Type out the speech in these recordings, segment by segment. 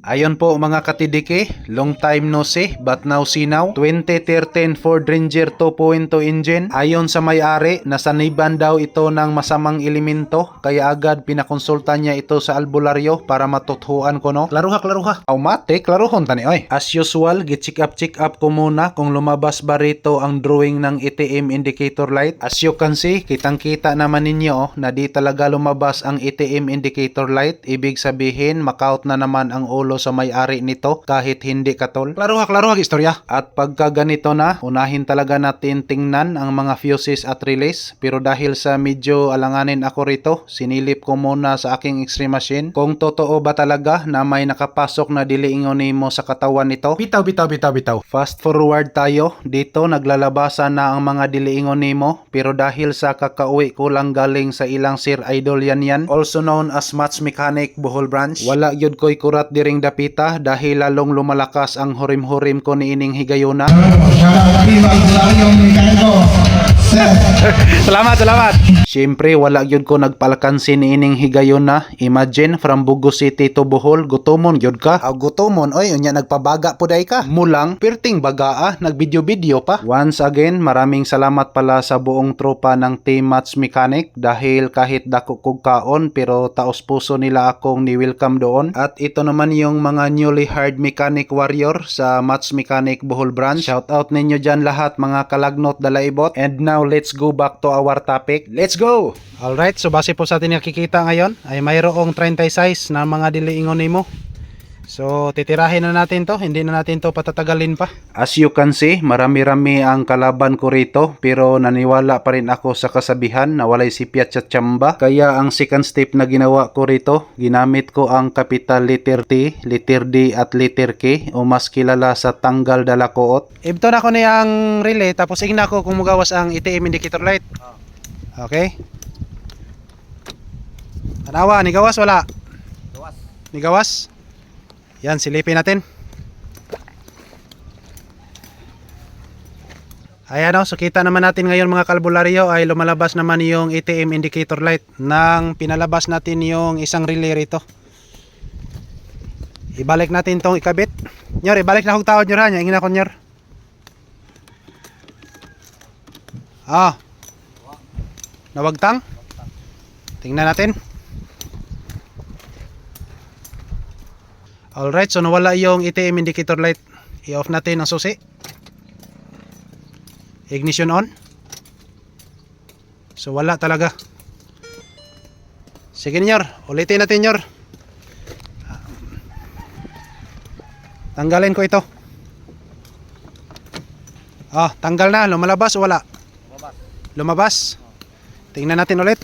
Ayon po mga katidiki, long time no see but now see now. 2013 Ford Ranger 2.0 engine. Ayon sa may-ari, nasaniban daw ito ng masamang elemento kaya agad pinakonsulta niya ito sa albularyo para matuthuan ko no. Klaruha. Automatic, klaruhon tani oy. As usual, check up ko muna kung lumabas ba rito ang drawing ng ATM indicator light. As you can see, kitang-kita naman ninyo na di talaga lumabas ang ATM indicator light. Ibig sabihin, makaut na naman ang ulo sa may-ari nito kahit hindi katol. Klaruha istorya. At pagka ganito na, unahin talaga natin tingnan ang mga fuses at relays. Pero dahil sa medyo alanganin ako rito, sinilip ko muna sa aking X-ray machine kung totoo ba talaga na may nakapasok na diliingon nimo sa katawan nito. Bitaw. Fast forward tayo. Dito naglalabasan na ang mga diliingon nimo, pero dahil sa kakauwi ko lang galing sa ilang sir idol yan, also known as Match Mechanic Bohol Branch, wala gyud ko'y kurat diring dapita dahil lalong lumalakas ang hurim-hurim ko ni ining higayuna. Salamat. Siyempre, wala gyud ko nagpalakansin ni ining higayuna. Imagine, from Bugo City to Bohol, gutomon gyud ka. Gutomon, oy, unya nagpabaga po day ka. Mulang, pirting bagaa, nagvideo-video pa. Once again, maraming salamat pala sa buong tropa ng Team Match Mechanic dahil kahit dako kog kaon pero taos puso nila akong ni-welcome doon. At ito naman yung mga newly hired mechanic warrior sa Match Mechanic Bohol Branch. Shout out ninyo dyan lahat mga kalagnot dalaibot. And now, let's go back to our topic. Let's go! Alright, so base po sa atin nakikita ngayon ay mayroong 30 size na mga diliingon nimo. So titirahin na natin to, hindi na natin to patatagalin pa. As you can see, marami-rami ang kalaban ko rito pero naniwala pa rin ako sa kasabihan na walay sipyat sa tsamba. Kaya ang second step na ginawa ko rito, ginamit ko ang capital letter T, letter D at letter K o mas kilala sa tanggal dalakoot. Ibto na ko niyang relay tapos igna ko kung mugawas ang ATM indicator light. Okay? Tanawa, nigawas wala? Nigawas? Yan, silipin natin. Ayan o, so kita naman natin ngayon mga kalbularyo ay lumalabas naman yung ATM indicator light nang pinalabas natin yung isang relay rito. Ibalik natin tong ikabit. Nyor, ibalik na kong tawad nyor ha, ingin ako nyor. Nawagtang? Tingnan natin. Alright, so nawala yung ATM indicator light. I-off natin ang susi. Ignition on. So wala talaga. Sige nyor, ulitin natin nyor. Tanggalin ko ito. Tanggal na. Lumalabas o wala? Lumabas. Tingnan natin ulit.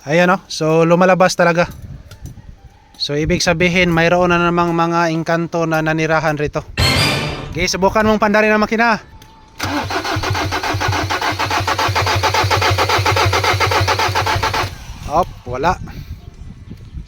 Ayan o, so lumalabas talaga. So ibig sabihin mayroon na namang mga engkanto na nanirahan rito. Okay, subukan mong pandarin ang makina. Wala.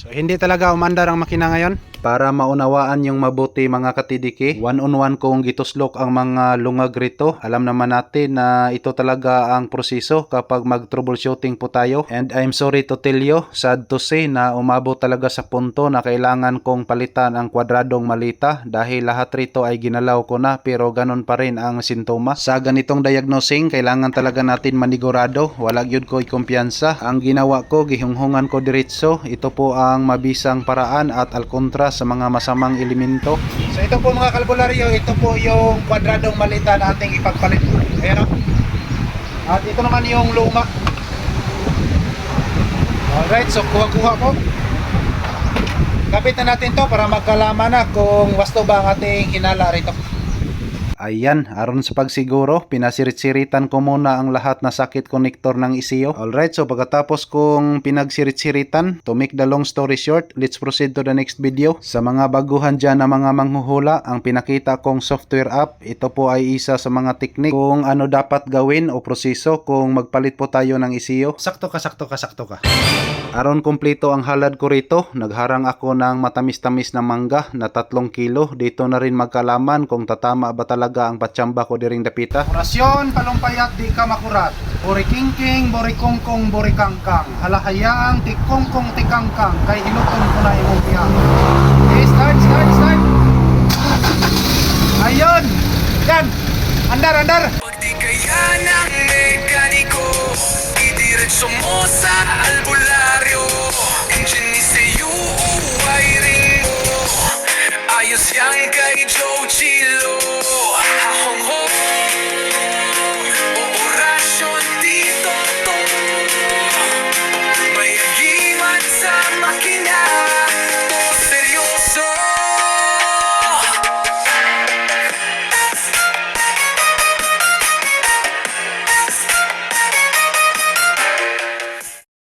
So hindi talaga umandar ang makina ngayon. Para maunawaan yung mabuti mga katidiki, one-on-one kong gituslok ang mga lungag rito. Alam naman natin na ito talaga ang proseso kapag mag-troubleshooting po tayo. And I'm sorry to tell you, sad to say na umabot talaga sa punto na kailangan kong palitan ang kwadradong malita dahil lahat rito ay ginalaw ko na pero ganun pa rin ang sintomas. Sa ganitong diagnosing, kailangan talaga natin manigurado. Wala yun ko'y kumpiyansa. Ang ginawa ko, gihunghungan ko diretso. Ito po ang mabisang paraan at alkontra sa mga masamang elemento. So ito po mga kalbularyo, ito po yung kwadradong malita na ating ipagpalit. Ayan o. At ito naman yung luma. Alright, so kuha-kuha po. Kapit na natin to para magkalaman na kung wasto ba ang ating hinala rito. Ayan, aron sa pagsiguro, pinasirit-siritan ko muna ang lahat na sakit konektor ng ECU. Alright, so pagkatapos kong pinagsirit-siritan, to make the long story short, let's proceed to the next video. Sa mga baguhan dyan na mga manghuhula, ang pinakita kong software app, ito po ay isa sa mga teknik kung ano dapat gawin o proseso kung magpalit po tayo ng ECU. Sakto ka. Aron kumpleto ang halad ko rito, nagharang ako ng matamis-tamis na mangga na 3 kilo. Dito na rin magkalaman kung tatama ba talaga ang patsamba ko diring dapita. Orasyon, palumpayat, di ka makurat. Bori kingking, bori kongkong, bori kangkang. Halahayaang tikongkong tikangkang. Kay hinuton ko na imong piyang. Okay, start. Ayun! Yan! Andar! Pag di kaya na